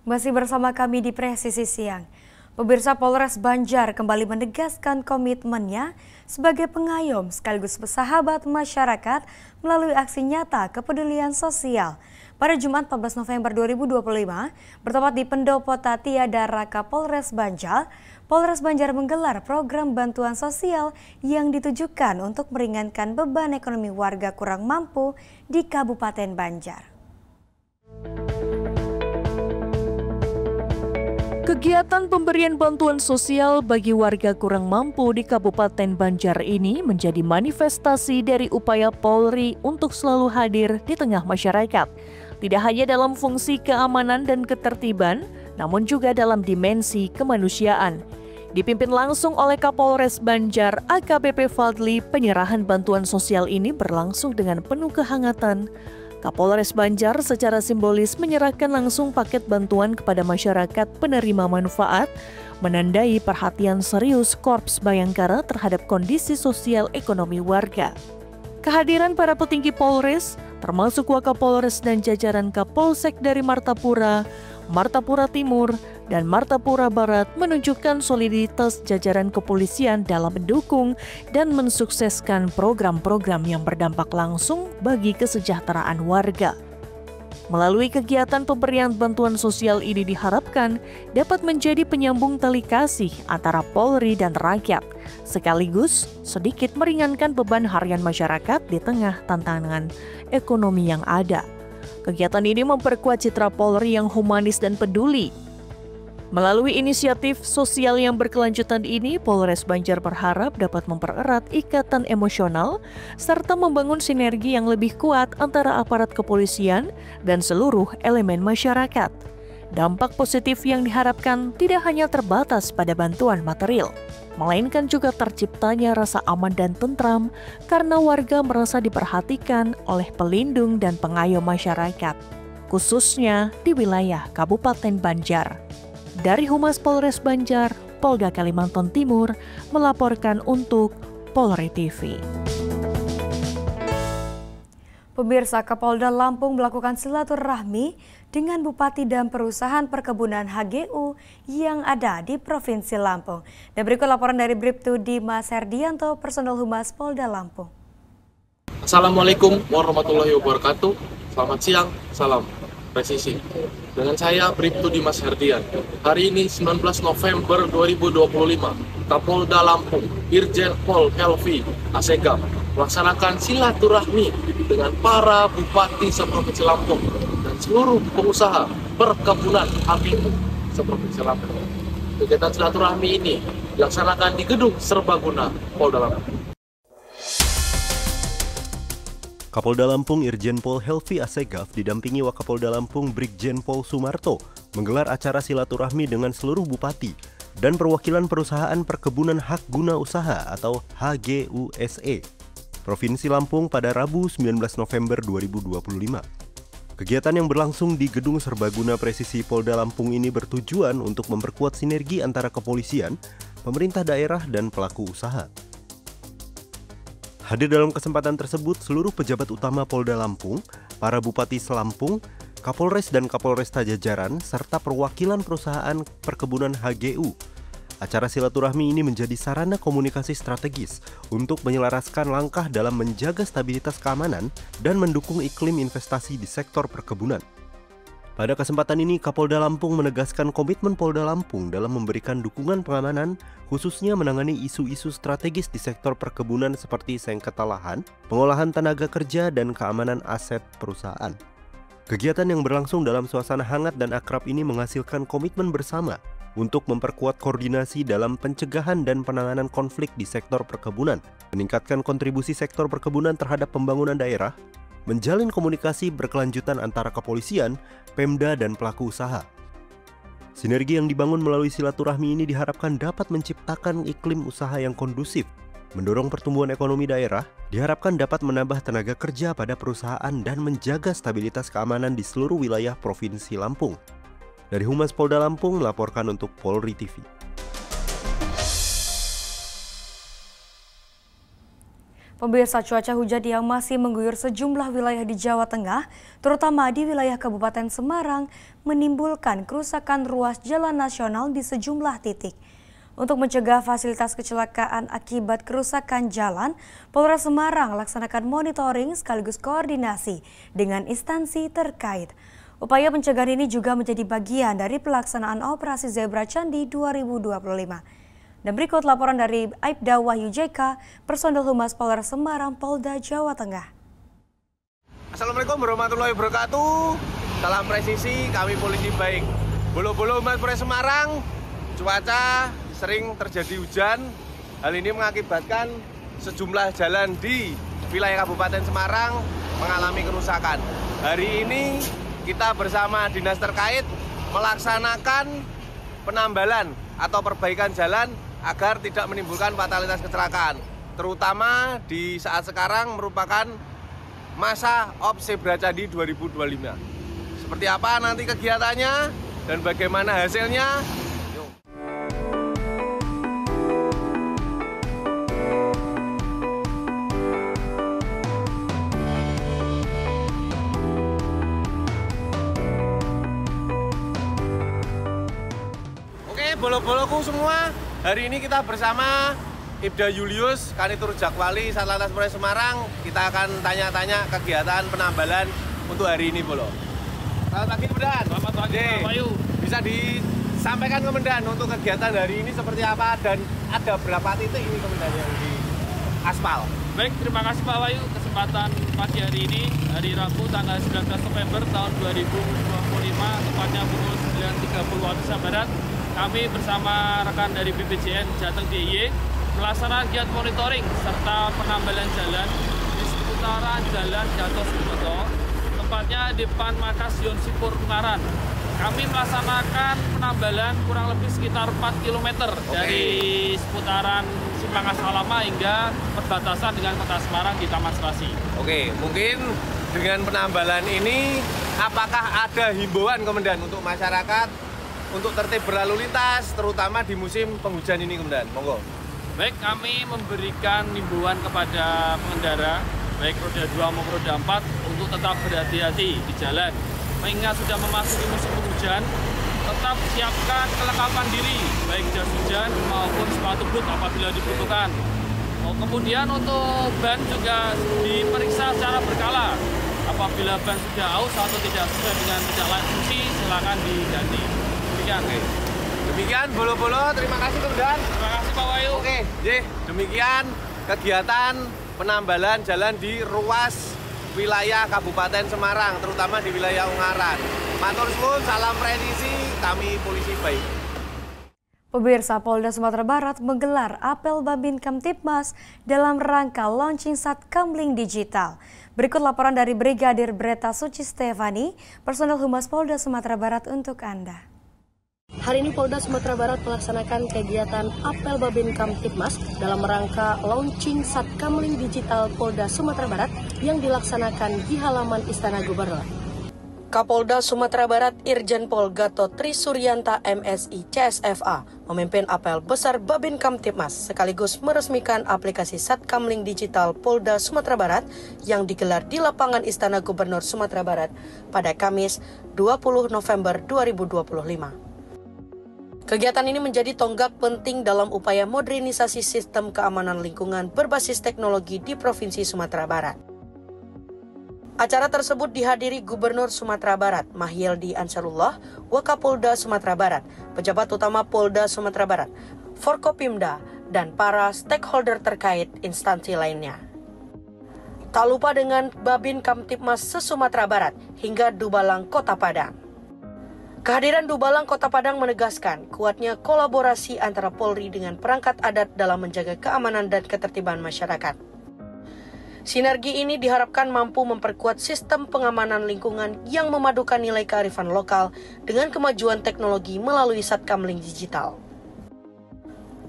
Masih bersama kami di Presisi Siang. Pemirsa, Polres Banjar kembali menegaskan komitmennya sebagai pengayom sekaligus bersahabat masyarakat melalui aksi nyata kepedulian sosial. Pada Jumat 14 November 2025, bertempat di Pendopo Tiada Raka Polres Banjar, Polres Banjar menggelar program bantuan sosial yang ditujukan untuk meringankan beban ekonomi warga kurang mampu di Kabupaten Banjar. Kegiatan pemberian bantuan sosial bagi warga kurang mampu di Kabupaten Banjar ini menjadi manifestasi dari upaya Polri untuk selalu hadir di tengah masyarakat. Tidak hanya dalam fungsi keamanan dan ketertiban, namun juga dalam dimensi kemanusiaan. Dipimpin langsung oleh Kapolres Banjar AKBP Fadli, penyerahan bantuan sosial ini berlangsung dengan penuh kehangatan. Kapolres Banjar secara simbolis menyerahkan langsung paket bantuan kepada masyarakat penerima manfaat, menandai perhatian serius Korps Bayangkara terhadap kondisi sosial ekonomi warga. Kehadiran para petinggi Polres, termasuk Wakapolres dan jajaran Kapolsek dari Martapura, Martapura Timur, dan Martapura Barat menunjukkan soliditas jajaran kepolisian dalam mendukung dan mensukseskan program-program yang berdampak langsung bagi kesejahteraan warga. Melalui kegiatan pemberian bantuan sosial ini diharapkan dapat menjadi penyambung tali kasih antara Polri dan rakyat, sekaligus sedikit meringankan beban harian masyarakat di tengah tantangan ekonomi yang ada. Kegiatan ini memperkuat citra Polri yang humanis dan peduli. Melalui inisiatif sosial yang berkelanjutan ini, Polres Banjar berharap dapat mempererat ikatan emosional serta membangun sinergi yang lebih kuat antara aparat kepolisian dan seluruh elemen masyarakat. Dampak positif yang diharapkan tidak hanya terbatas pada bantuan material, melainkan juga terciptanya rasa aman dan tentram karena warga merasa diperhatikan oleh pelindung dan pengayom masyarakat, khususnya di wilayah Kabupaten Banjar. Dari Humas Polres Banjar, Polda Kalimantan Timur, melaporkan untuk Polri TV. Pemirsa, Kapolda Lampung melakukan silaturahmi dengan Bupati dan perusahaan perkebunan HGU yang ada di Provinsi Lampung. Dan berikut laporan dari Bribtu Dimas Herdianto, personel Humas Polda Lampung. Assalamualaikum warahmatullahi wabarakatuh. Selamat siang, salam presisi. Dengan saya Bribtu Dimas Herdian. Hari ini 19 November 2025, Kapolda Lampung, Irjen Pol Helvi Asegaf melaksanakan silaturahmi dengan para bupati seprovinsi Lampung dan seluruh pengusaha perkebunan HGU seprovinsi Lampung. Kegiatan silaturahmi ini dilaksanakan di Gedung Serbaguna Polda Lampung. Kapolda Lampung Irjen Pol Helvi Asegaf didampingi Wakapolda Lampung Brigjen Pol Sumarto menggelar acara silaturahmi dengan seluruh bupati dan perwakilan perusahaan perkebunan hak guna usaha atau HGUSE Provinsi Lampung pada Rabu 19 November 2025. Kegiatan yang berlangsung di Gedung Serbaguna Presisi Polda Lampung ini bertujuan untuk memperkuat sinergi antara kepolisian, pemerintah daerah, dan pelaku usaha. Hadir dalam kesempatan tersebut seluruh pejabat utama Polda Lampung, para bupati selampung, Kapolres dan Kapolresta jajaran, serta perwakilan perusahaan perkebunan HGU. Acara silaturahmi ini menjadi sarana komunikasi strategis untuk menyelaraskan langkah dalam menjaga stabilitas keamanan dan mendukung iklim investasi di sektor perkebunan. Pada kesempatan ini, Kapolda Lampung menegaskan komitmen Polda Lampung dalam memberikan dukungan pengamanan, khususnya menangani isu-isu strategis di sektor perkebunan seperti sengketa lahan, pengolahan tenaga kerja, dan keamanan aset perusahaan. Kegiatan yang berlangsung dalam suasana hangat dan akrab ini menghasilkan komitmen bersama untuk memperkuat koordinasi dalam pencegahan dan penanganan konflik di sektor perkebunan, meningkatkan kontribusi sektor perkebunan terhadap pembangunan daerah, menjalin komunikasi berkelanjutan antara kepolisian, Pemda, dan pelaku usaha. Sinergi yang dibangun melalui silaturahmi ini diharapkan dapat menciptakan iklim usaha yang kondusif, mendorong pertumbuhan ekonomi daerah, diharapkan dapat menambah tenaga kerja pada perusahaan dan menjaga stabilitas keamanan di seluruh wilayah Provinsi Lampung. Dari Humas Polda Lampung melaporkan untuk Polri TV. Pemirsa, cuaca hujan yang masih mengguyur sejumlah wilayah di Jawa Tengah, terutama di wilayah Kabupaten Semarang, menimbulkan kerusakan ruas jalan nasional di sejumlah titik. Untuk mencegah fasilitas kecelakaan akibat kerusakan jalan, Polres Semarang laksanakan monitoring sekaligus koordinasi dengan instansi terkait. Upaya pencegahan ini juga menjadi bagian dari pelaksanaan Operasi Zebra Candi 2025. Dan berikut laporan dari Aibda Wahyu JK, personel Humas Polres Semarang, Polda Jawa Tengah. Assalamualaikum warahmatullahi wabarakatuh. Salam presisi, kami polisi baik. Bolo-bolo Humas Polres Semarang, cuaca sering terjadi hujan. Hal ini mengakibatkan sejumlah jalan di wilayah Kabupaten Semarang mengalami kerusakan. Hari ini kita bersama dinas terkait melaksanakan penambalan atau perbaikan jalan agar tidak menimbulkan fatalitas kecelakaan, terutama di saat sekarang merupakan masa Op Zebra Candi 2025. Seperti apa nanti kegiatannya dan bagaimana hasilnya? Oke, bolo-boloku semua. Hari ini kita bersama Ibda Julius, Kanitur Jakwali, Satlantas Polres Semarang. Kita akan tanya-tanya kegiatan penambalan untuk hari ini, Bolo. Selamat pagi, Komandan. Selamat pagi, Pak Wahyu. Bisa disampaikan, Komandan, untuk kegiatan hari ini seperti apa dan ada berapa titik ini, Komandan, yang di aspal? Baik, terima kasih Pak Wahyu. Kesempatan pagi hari ini, hari Rabu tanggal 19 November tahun 2025, tepatnya pukul 9.30 waktu Indonesia Barat. Kami bersama rekan dari BPJN Jateng DIY melaksanakan kegiatan monitoring serta penambalan jalan di seputaran Jalan Gatot Subroto, tepatnya di depan markas Yon Sipur Ungaran. Kami melaksanakan penambalan kurang lebih sekitar 4 km dari seputaran Simpang Asalama hingga perbatasan dengan Kota Semarang di Taman Serasi. Oke, mungkin dengan penambalan ini apakah ada himbauan, Komandan, untuk masyarakat untuk tertib berlalu lintas, terutama di musim penghujan ini, Komandan? Monggo. Baik, kami memberikan himbauan kepada pengendara, baik roda 2 maupun roda 4, untuk tetap berhati-hati di jalan. Mengingat sudah memasuki musim penghujan, tetap siapkan kelengkapan diri, baik jas hujan maupun sepatu boot apabila dibutuhkan. Kemudian untuk ban juga diperiksa secara berkala. Apabila ban sudah aus atau tidak sesuai dengan tidak layak fungsi, silakan diganti. Demikian bolo-bolo, terima kasih, Komandan. Terima kasih Pak Wahyu. Oke, demikian kegiatan penambalan jalan di ruas wilayah Kabupaten Semarang, terutama di wilayah Ungaran. Matur suwun, salam presisi, kami polisi baik. Pemirsa, Polda Sumatera Barat menggelar apel Babin Kamtibmas dalam rangka launching Satkamling Digital. Berikut laporan dari Brigadir Breta Suci Stefani, personel Humas Polda Sumatera Barat untuk Anda. Hari ini Polda Sumatera Barat melaksanakan kegiatan apel Babin Kamtibmas dalam rangka launching Satkamling Digital Polda Sumatera Barat yang dilaksanakan di halaman Istana Gubernur. Kapolda Sumatera Barat Irjen Pol Gatot Trisuryanta MSI CSFA memimpin apel besar Babin Kamtibmas sekaligus meresmikan aplikasi Satkamling Digital Polda Sumatera Barat yang digelar di lapangan Istana Gubernur Sumatera Barat pada Kamis 20 November 2025. Kegiatan ini menjadi tonggak penting dalam upaya modernisasi sistem keamanan lingkungan berbasis teknologi di Provinsi Sumatera Barat. Acara tersebut dihadiri Gubernur Sumatera Barat, Mahyildi Ansarullah, Wakapolda Sumatera Barat, pejabat utama Polda Sumatera Barat, Forkopimda, dan para stakeholder terkait instansi lainnya. Tak lupa dengan Babin Kamtibmas se-Sumatera Barat hingga Dubalang, Kota Padang. Kehadiran Dubalang Kota Padang menegaskan kuatnya kolaborasi antara Polri dengan perangkat adat dalam menjaga keamanan dan ketertiban masyarakat. Sinergi ini diharapkan mampu memperkuat sistem pengamanan lingkungan yang memadukan nilai kearifan lokal dengan kemajuan teknologi melalui Satkamling Digital.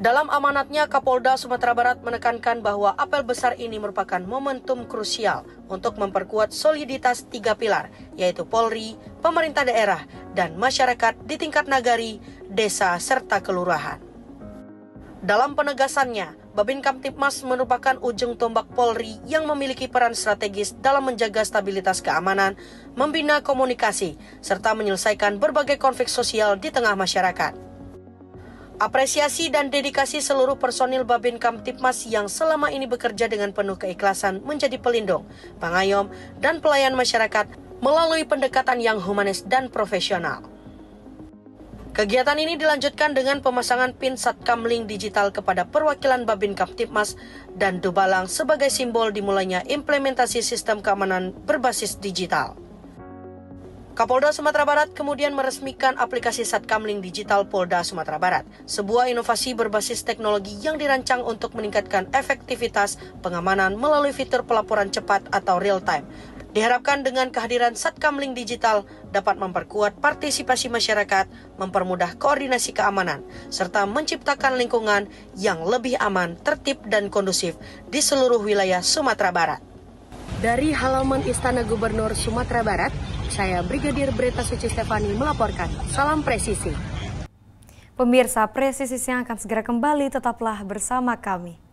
Dalam amanatnya, Kapolda Sumatera Barat menekankan bahwa apel besar ini merupakan momentum krusial untuk memperkuat soliditas 3 pilar, yaitu Polri, pemerintah daerah, dan masyarakat di tingkat nagari, desa, serta kelurahan. Dalam penegasannya, Babin Kamtibmas merupakan ujung tombak Polri yang memiliki peran strategis dalam menjaga stabilitas keamanan, membina komunikasi, serta menyelesaikan berbagai konflik sosial di tengah masyarakat. Apresiasi dan dedikasi seluruh personil Babin Kamtibmas yang selama ini bekerja dengan penuh keikhlasan menjadi pelindung, pengayom, dan pelayan masyarakat melalui pendekatan yang humanis dan profesional. Kegiatan ini dilanjutkan dengan pemasangan pin Satkamling digital kepada perwakilan Babin Kamtibmas dan Dubalang sebagai simbol dimulainya implementasi sistem keamanan berbasis digital. Kapolda Sumatera Barat kemudian meresmikan aplikasi Satkamling Digital Polda Sumatera Barat, sebuah inovasi berbasis teknologi yang dirancang untuk meningkatkan efektivitas pengamanan melalui fitur pelaporan cepat atau real time. Diharapkan dengan kehadiran Satkamling Digital dapat memperkuat partisipasi masyarakat, mempermudah koordinasi keamanan, serta menciptakan lingkungan yang lebih aman, tertib, dan kondusif di seluruh wilayah Sumatera Barat. Dari halaman Istana Gubernur Sumatera Barat, saya Brigadir Breta Suci Stefani melaporkan. Salam presisi. Pemirsa, presisi yang akan segera kembali, tetaplah bersama kami.